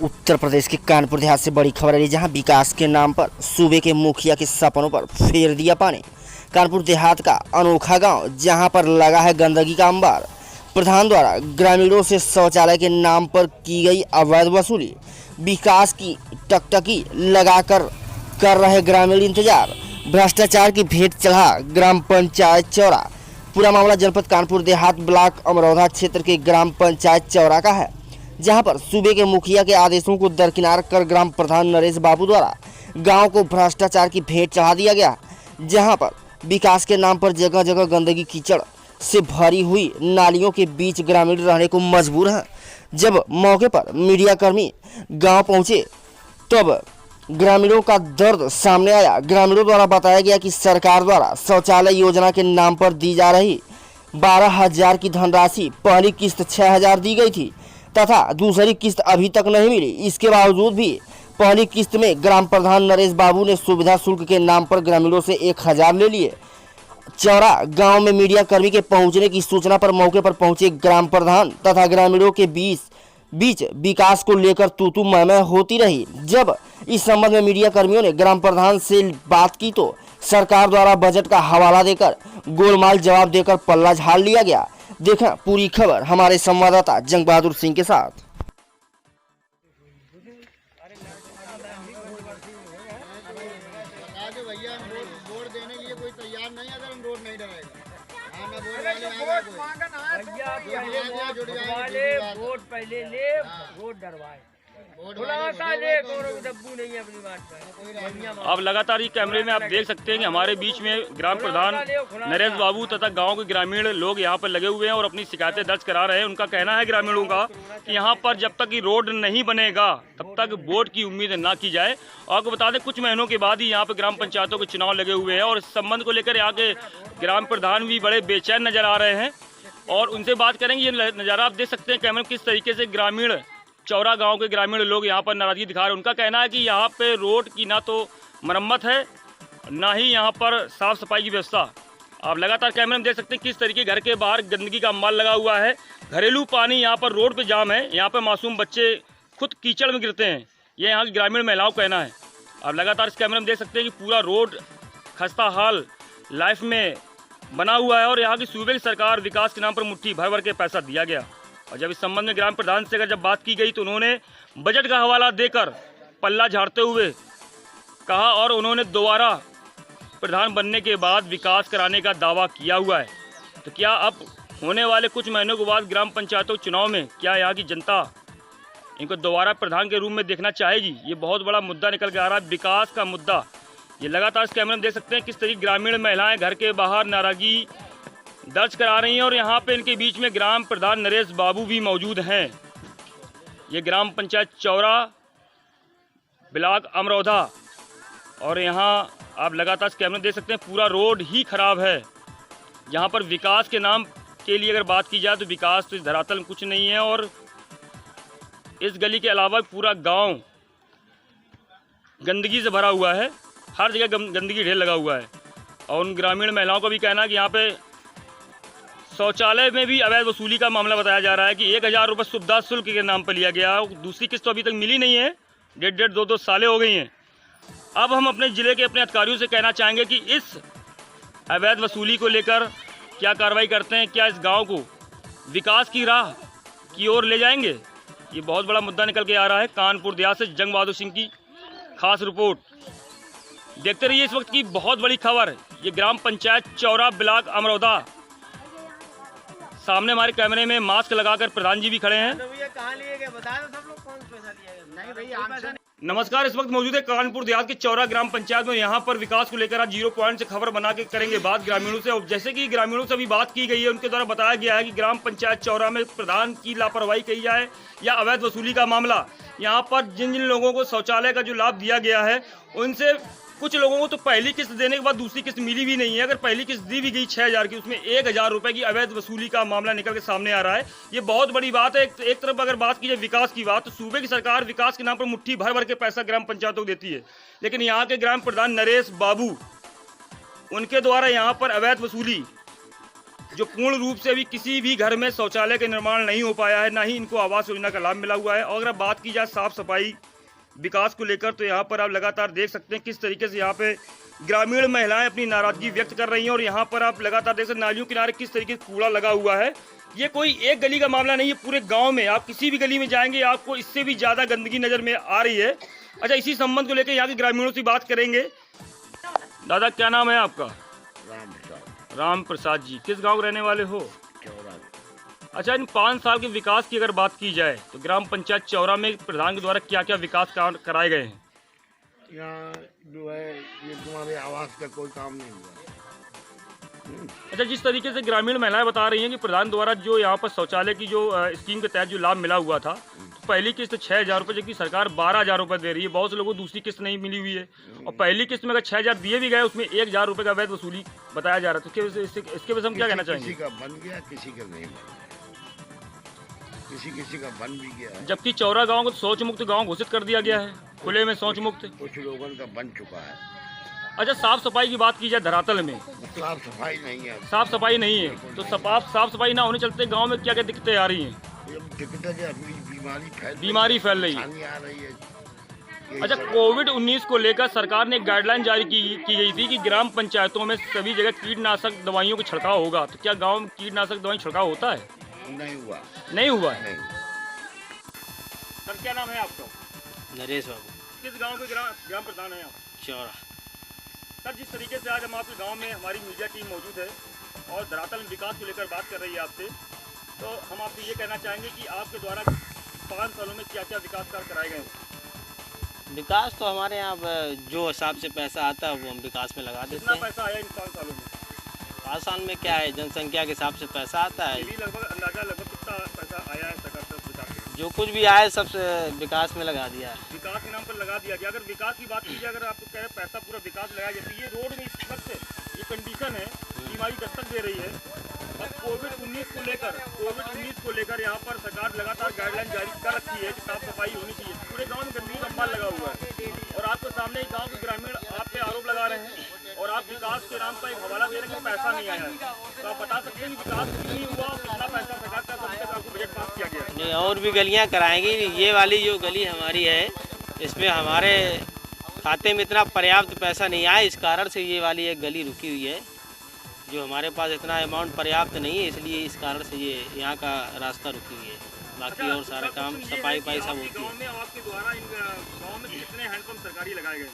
उत्तर प्रदेश के कानपुर देहात से बड़ी खबर है, जहां विकास के नाम पर सूबे के मुखिया के सपनों पर फेर दिया पानी। कानपुर देहात का अनोखा गांव, जहां पर लगा है गंदगी का अंबार। प्रधान द्वारा ग्रामीणों से शौचालय के नाम पर की गई अवैध वसूली, विकास की टकटकी लगाकर कर रहे ग्रामीण इंतजार। भ्रष्टाचार की भेंट चढ़ा ग्राम पंचायत चौरा। पूरा मामला जनपद कानपुर देहात ब्लॉक अमरौधा क्षेत्र के ग्राम पंचायत चौरा का है, जहां पर सूबे के मुखिया के आदेशों को दरकिनार कर ग्राम प्रधान नरेश बाबू द्वारा गांव को भ्रष्टाचार की भेंट चढ़ा दिया गया, जहां पर विकास के नाम पर जगह जगह गंदगी कीचड़ से भरी हुई नालियों के बीच ग्रामीण रहने को मजबूर हैं। जब मौके पर मीडिया कर्मी गांव पहुंचे तब ग्रामीणों का दर्द सामने आया। ग्रामीणों द्वारा बताया गया कि सरकार द्वारा शौचालय योजना के नाम पर दी जा रही 12,000 की धनराशि पहली किस्त 6,000 दी गई थी तथा दूसरी किस्त अभी तक नहीं मिली। इसके बावजूद भी पहली किस्त में ग्राम प्रधान नरेश बाबू ने सुविधा शुल्क के नाम पर ग्रामीणों से 1,000 ले लिए। चौरा गांव में मीडिया कर्मी के पहुंचने की सूचना पर मौके पर पहुंचे ग्राम प्रधान तथा ग्रामीणों के बीच विकास को लेकर तू मैं होती रही। जब इस संबंध में मीडिया कर्मियों ने ग्राम प्रधान से बात की तो सरकार द्वारा बजट का हवाला देकर गोलमाल जवाब देकर पल्ला झाड़ लिया गया। देखा पूरी खबर हमारे संवाददाता जंग बहादुर सिंह के साथ। भैया वोट देने के लिए कोई तैयार नहीं है अगर हम रोड नहीं डराएगा। वोट पहले ले, वोट डरवाए, अब लगातार ये कैमरे में आप देख सकते हैं कि हमारे बीच में ग्राम प्रधान नरेश बाबू तथा गांव के ग्रामीण लोग यहां पर लगे हुए हैं और अपनी शिकायतें दर्ज करा रहे हैं। उनका कहना है ग्रामीणों का कि यहां पर जब तक ये रोड नहीं बनेगा तब तक वोट की उम्मीद ना की जाए। और आपको बता दें कुछ महीनों के बाद ही यहाँ पे ग्राम पंचायतों के चुनाव लगे हुए हैं और इस संबंध को लेकर यहाँ के ग्राम प्रधान भी बड़े बेचैन नजर आ रहे हैं और उनसे बात करेंगे। ये नज़ारा आप देख सकते हैं कैमरे में किस तरीके से ग्रामीण चौरा गांव के ग्रामीण लोग यहां पर नाराजगी दिखा रहे हैं। उनका कहना है कि यहां पे रोड की ना तो मरम्मत है ना ही यहां पर साफ सफाई की व्यवस्था। आप लगातार कैमरे में देख सकते हैं किस तरीके घर के बाहर गंदगी का अंबार लगा हुआ है। घरेलू पानी यहां पर रोड पे जाम है। यहां पर मासूम बच्चे खुद कीचड़ में गिरते हैं, ये यहाँ की ग्रामीण महिलाओं का कहना है। आप लगातार इस कैमरे में देख सकते हैं कि पूरा रोड खस्ता हाल लाइफ में बना हुआ है और यहाँ की सूबे की सरकार विकास के नाम पर मुट्ठी भर भर के पैसा दिया गया। और जब इस संबंध में ग्राम प्रधान से अगर जब बात की गई तो उन्होंने बजट का हवाला देकर पल्ला झाड़ते हुए कहा और उन्होंने दोबारा प्रधान बनने के बाद विकास कराने का दावा किया हुआ है। तो क्या अब होने वाले कुछ महीनों के बाद ग्राम पंचायतों के चुनाव में क्या यहाँ की जनता इनको दोबारा प्रधान के रूप में देखना चाहेगी? ये बहुत बड़ा मुद्दा निकल के आ रहा है, विकास का मुद्दा। ये लगातार इस कैमरे में देख सकते हैं किस तरीके ग्रामीण महिलाएं घर के बाहर नाराजगी दर्ज करा रही हैं और यहाँ पे इनके बीच में ग्राम प्रधान नरेश बाबू भी मौजूद हैं। ये ग्राम पंचायत चौरा ब्लॉक अमरौधा और यहाँ आप लगातार इस कैमरे देख सकते हैं पूरा रोड ही खराब है। यहाँ पर विकास के नाम के लिए अगर बात की जाए तो विकास तो इस धरातल में कुछ नहीं है और इस गली के अलावा पूरा गांव गंदगी से भरा हुआ है। हर जगह गंदगी ढेर लगा हुआ है और उन ग्रामीण महिलाओं का भी कहना है कि यहाँ पे शौचालय में भी अवैध वसूली का मामला बताया जा रहा है कि 1,000 रुपये सुविधा शुल्क के नाम पर लिया गया। दूसरी किस्त तो अभी तक मिली नहीं है, 1.5-2 सालें हो गई हैं। अब हम अपने ज़िले के अपने अधिकारियों से कहना चाहेंगे कि इस अवैध वसूली को लेकर क्या कार्रवाई करते हैं, क्या इस गांव को विकास की राह की ओर ले जाएंगे। ये बहुत बड़ा मुद्दा निकल के आ रहा है। कानपुर देहात से जंग बहादुर सिंह की खास रिपोर्ट। देखते रहिए इस वक्त की बहुत बड़ी खबर। ये ग्राम पंचायत चौरा ब्लॉक अमरौधा, सामने हमारे कैमरे में मास्क लगाकर प्रधान जी भी खड़े हैं। नमस्कार, इस वक्त मौजूद है कानपुर देहात के चौरा ग्राम पंचायत में। यहाँ पर विकास को लेकर आज 0 पॉइंट से खबर बना के करेंगे बात ग्रामीणों से। और जैसे कि ग्रामीणों से अभी बात की गई है, उनके द्वारा बताया गया है कि ग्राम पंचायत चौरा में प्रधान की लापरवाही कही जाए या अवैध वसूली का मामला, यहाँ पर जिन जिन लोगों को शौचालय का जो लाभ दिया गया है उनसे कुछ लोगों को तो पहली किस्त देने के बाद दूसरी किस्त मिली भी नहीं है। अगर पहली किस्त दी भी गई 6,000 की, उसमें 1,000 रुपए की अवैध वसूली का मामला निकल के सामने आ रहा है। ये बहुत बड़ी बात है। एक तरफ अगर बात की जाए विकास की बात, तो सूबे की सरकार विकास के नाम पर मुट्ठी भर भर के पैसा ग्राम पंचायतों को देती है, लेकिन यहाँ के ग्राम प्रधान नरेश बाबू, उनके द्वारा यहाँ पर अवैध वसूली जो पूर्ण रूप से अभी किसी भी घर में शौचालय का निर्माण नहीं हो पाया है, ना ही इनको आवास योजना का लाभ मिला हुआ है। और अगर बात की जाए साफ सफाई विकास को लेकर, तो यहाँ पर आप लगातार देख सकते हैं किस तरीके से यहाँ पे ग्रामीण महिलाएं अपनी नाराजगी व्यक्त कर रही हैं। और यहाँ पर आप लगातार देख सकते हैं नालियों किनारे किस तरीके से कूड़ा लगा हुआ है। ये कोई एक गली का मामला नहीं है, पूरे गांव में आप किसी भी गली में जाएंगे आपको इससे भी ज़्यादा गंदगी नज़र में आ रही है। अच्छा, इसी संबंध को लेकर यहाँ के ग्रामीणों से बात करेंगे। दादा, क्या नाम है आपका? राम प्रसाद जी, किस गांव के रहने वाले हो? चौरा। अच्छा, इन 5 साल के विकास की अगर बात की जाए तो ग्राम पंचायत चौरा में प्रधान के द्वारा क्या क्या विकास काम कराए गए हैं? यहाँ जो है ये तुम्हारे आवास का कोई काम नहीं हुआ। अच्छा, जिस तरीके से ग्रामीण महिलाएं बता रही हैं कि प्रधान द्वारा जो यहाँ पर शौचालय की जो स्कीम के तहत जो लाभ मिला हुआ था, तो पहली किस्त 6,000 रुपये, जबकि सरकार 12,000 रुपये दे रही है। बहुत से लोगों को दूसरी किस्त नहीं मिली हुई है। और पहली किस्त में अगर 6,000 दिए भी गए, उसमें 1,000 रुपये का अवैध वसूली बताया जा रहा है। तो इसके वजह से हम क्या कहना चाहेंगे? किसी का बन गया, किसी का नहीं बना, किसी का बन भी गया है। जबकि चौरा गांव को शौच मुक्त गांव घोषित कर दिया गया है, खुले में शौच मुक्त। कुछ लोगों का बन चुका है। अच्छा, साफ सफाई की बात की जाए धरातल में, साफ सफाई नहीं है। साफ सफाई नहीं है, तो साफ सफाई ना होने चलते गांव में क्या क्या दिक्कतें आ रही हैं? ये दिक्कतें जो अपनी बीमारी फैल रही है। आ रही है। अच्छा, कोविड-19 को लेकर सरकार ने एक गाइडलाइन जारी की गई थी कि ग्राम पंचायतों में सभी जगह कीटनाशक दवाइयों का छिड़काव होगा। तो क्या गांव में कीटनाशक दवाई छिड़काव होता है? नहीं हुआ। नहीं हुआ है। नहीं। सर, क्या नाम है आपका? नरेश बाबू। किस गांव के ग्राम प्रधान हैं आप? चौरा। सर, जिस तरीके से आज हम आपके गांव में हमारी मीडिया टीम मौजूद है और धरातल में विकास को लेकर बात कर रही है आपसे, तो हम आपसे ये कहना चाहेंगे कि आपके द्वारा 5 सालों में क्या क्या विकास कार्य कराए गए हैं? विकास तो हमारे यहाँ जो हिसाब से पैसा आता है वो हम विकास में लगा देते कितना हैं। पैसा आया इन 5 सालों में? 5 साल में क्या है, जनसंख्या के हिसाब से पैसा आता है। ये भी लगभग अंदाजा कितना पैसा आया है सरकार से विकास में? जो कुछ भी आया सब विकास में लगा दिया है। विकास के नाम पर लगा दिया गया। अगर विकास की बात की जाए, अगर आपको कहे पैसा पूरा विकास लगाया जाए, ये रोड में इस वक्त ये कंडीशन है, बीमारी दस्तक दे रही है। अब कोविड-19 को लेकर यहाँ पर सरकार लगातार गाइडलाइन जारी कर रखी है कि साफ सफाई होनी चाहिए। पूरे गाँव में गंदगी का अंबार लगा हुआ है और आपके सामने गाँव के ग्रामीण आप पे आरोप लगा रहे हैं और आप विकास के नाम पर एक हवाला दे रहे हैं कि पैसा नहीं आया है। तो आप बता सकते हैं कि विकास नहीं हुआ और कितना पैसा सरकार का अभी तक आपको बजट पास किया गया है? नहीं, और भी गलियाँ कराएंगी। ये वाली जो गली हमारी है इसमें हमारे खाते में इतना पर्याप्त पैसा नहीं आया, इस कारण से ये वाली एक गली रुकी हुई है। जो हमारे पास इतना अमाउंट पर्याप्त नहीं है, इसलिए इस कारण से ये यहाँ का रास्ता रुकी हुई है। बाकी और सारे काम सफाई सब होती है। गाँव में आपके द्वारा इन गाँव में कितने हैंडपम्प सरकारी लगाए गए?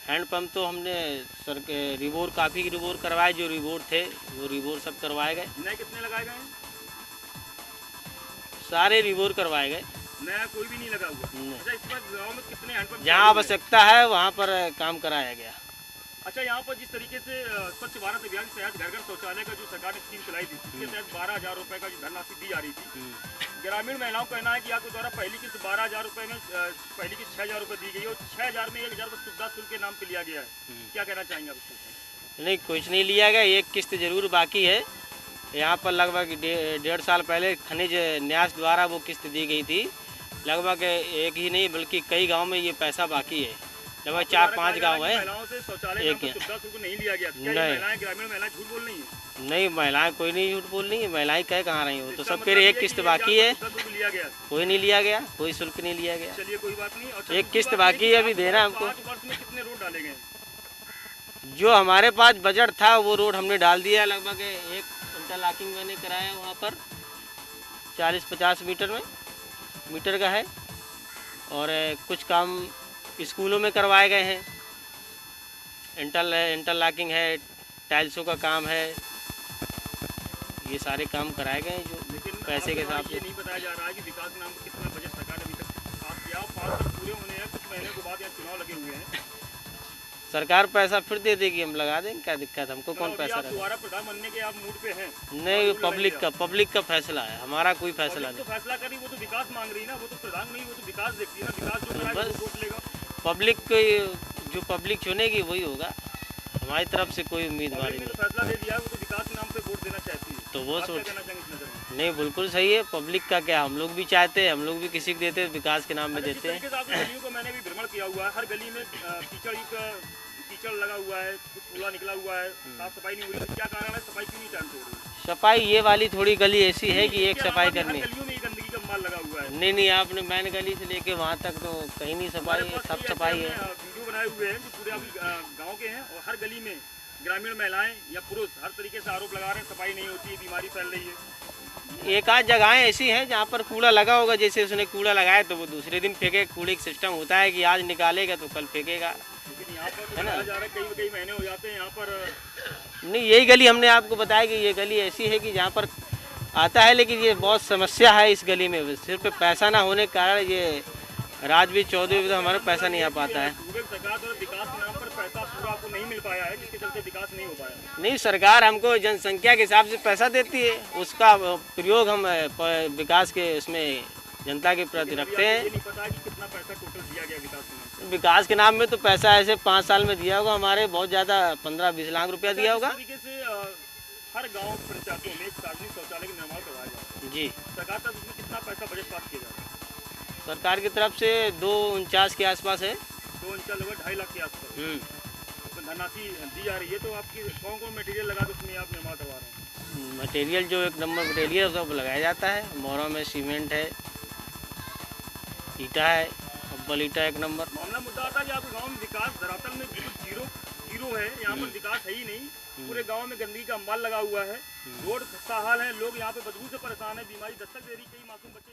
हैंडपम्प तो हमने सर के रिबोर काफ़ी रिबोर करवाए, जो रिबोर थे वो रिबोर सब करवाए गए। नए कितने लगाए गए हैं? सारे रिबोर करवाए गए। नया कोई भी नहीं लगा हुआ? अच्छा, इस बार गाँव में कितने हैंडपम्प? जहाँ आवश्यकता है वहाँ पर काम कराया गया। अच्छा, यहाँ पर जिस तरीके से स्वच्छ भारत अभियान के तहत घर घर शौचालय का जो सरकार ने स्कीम चलाई थी, उसके तहत 12,000 रुपये का जो धनराशि दी जा रही थी, ग्रामीण महिलाओं का कहना है कि आपके द्वारा पहली किस्त 12,000 रुपये में पहली किस्त 6,000 रुपये दी गई और 6,000 में 1,000 रुपये सुविधा शुल्क के नाम पे लिया गया है। क्या कहना चाहेंगे आप इसको? नहीं, कुछ नहीं लिया गया, एक किस्त जरूर बाकी है। यहाँ पर लगभग 1.5 साल पहले खनिज न्यास द्वारा वो किस्त दी गई थी। लगभग एक ही नहीं बल्कि कई गांव में ये पैसा बाकी है। लगभग 4-5 गांव है। एक नहीं लिया गया। नहीं, ग्रामीण महिलाएं झूठ बोल रही हैं? नहीं, महिलाएं कोई नहीं झूठ बोल रही है। महिलाएं कह कहाँ रही हो, तो सब कह रहे एक किस्त बाकी है। कोई नहीं लिया गया, कोई शुल्क नहीं लिया गया। चलिए, कोई बात नहीं। एक किस्त बाकी है, अभी देना हमको। 5 वर्ष में कितने रोड डाले गए? जो हमारे पास बजट था वो रोड हमने डाल दिया। लगभग एक इंटरलॉकिंग मैंने कराया वहाँ पर 40-50 मीटर का है। और कुछ काम स्कूलों में करवाए गए हैं। इंटरलॉकिंग है, टाइल्सों का काम है, ये सारे काम कराए गए हैं जो पैसे के हिसाब से। ये नहीं बताया जा रहा है कि विकास के नाम पर कितना बजट सरकार ने अभी तक पास किया। 5 साल पूरे होने हैं, कुछ महीने के बाद यहाँ चुनाव लगे हुए हैं। सरकार पैसा फिर दे देगी, हम लगा देंगे, क्या दिक्कत, हमको कौन पैसा रहेगा? दोबारा प्रधान बनने के आप मूड पे हैं? नहीं, पब्लिक का फैसला है, हमारा कोई फैसला नहीं। तो फैसला करी, वो तो विकास मांग रही है ना, वो तो प्रधान नहीं, वो तो विकास देखती है ना। विकास जो कराएगा वो वोट लेगा। पब्लिक को जो पब्लिक चुनेगी वही होगा, हमारी तरफ से कोई उम्मीदवार नहीं। फैसला ले लिया है, वो तो विकास के नाम पे वोट देना चाहती है, तो वो सोच नहीं। नहीं, बिल्कुल सही है। पब्लिक का क्या, हम लोग भी चाहते हैं, हम लोग भी किसी को देते हैं, विकास के नाम में देते हैं। गलियों को मैंने भी भ्रमण किया हुआ है, हर गली में कीचड़ कीचड़ लगा हुआ है, कुछ कूड़ा निकला हुआ है, साफ सफाई नहीं हो रही, क्या कारण है? सफाई क्यों नहीं टाइम से हो रही? सफाई ये वाली थोड़ी गली ऐसी है कि एक सफाई करनी है। गलियों में गंदगी का माल लगा हुआ है। नहीं, आपने मैन गली से लेके वहाँ तक तो कहीं नहीं सफाई है, सब सफाई है। वीडियो बनाए हुए हैं जो पूरे गांव के हैं और हर गली में ग्रामीण महिलाएं या पुरुष हर तरीके से आरोप लगा रहे हैं सफाई नहीं होती है, बीमारी फैल रही है। एक आध जगहें ऐसी हैं जहाँ पर कूड़ा लगा होगा, जैसे उसने कूड़ा लगाया तो वो दूसरे दिन फेंके। कूड़े का सिस्टम होता है कि आज निकालेगा तो कल फेंकेगा, लेकिन यहाँ पर तो कहा जा रहा है कई महीने हो जाते हैं यहाँ पर। नहीं, यही गली हमने आपको बताया कि ये गली ऐसी है कि जहाँ पर आता है, लेकिन ये बहुत समस्या है इस गली में। सिर्फ पैसा ना होने के कारण ये राजवीर चौधरी तो हमारा पैसा नहीं आ पाता है। सरकार द्वारा विकास के नाम पर पैसा पूरा आपको नहीं मिल पाया है, जिसके चलते विकास नहीं हो पाया। नहीं, सरकार हमको जनसंख्या के हिसाब से पैसा देती है, उसका प्रयोग हम विकास के उसमें जनता के प्रति रखते हैं। ये नहीं पता कि कितना पैसा टोटल दिया गया विकास के नाम पर। विकास के नाम में तो पैसा ऐसे 5 साल में दिया होगा, हमारे बहुत ज़्यादा 15-20 लाख रुपया दिया होगा। इस तरीके से हर गांव पंचायतों में एक सार्वजनिक शौचालय का निर्माण करवाया जाए जी, सरकार तक उसमें कितना पैसा बजट पास किया जाए? सरकार की तरफ से 249 के आसपास है। 2 इंच लगभग 2.5 लाख के आसपास तो धनराशि दी जा रही है। तो आपकी कौन कौन मटेरियल लगा तो उसमें आप निर्माण करवा रहे हैं? मटेरियल जो 1 नंबर मटेरियल सब लगाया जाता है। मोहरा में सीमेंट है, ईटा है, अव्वल ईटा 1 नंबर। मामला मुद्दा आता है कि आपके गाँव में विकास धरातल में बिल्कुल जीरो है। यहाँ पर विकास है ही नहीं। पूरे गांव में गंदगी का माल लगा हुआ है, रोड खस्ता हाल है, लोग यहाँ पे बदबू से परेशान है, बीमारी दस्तक दे रही, कई मासूम बच्चे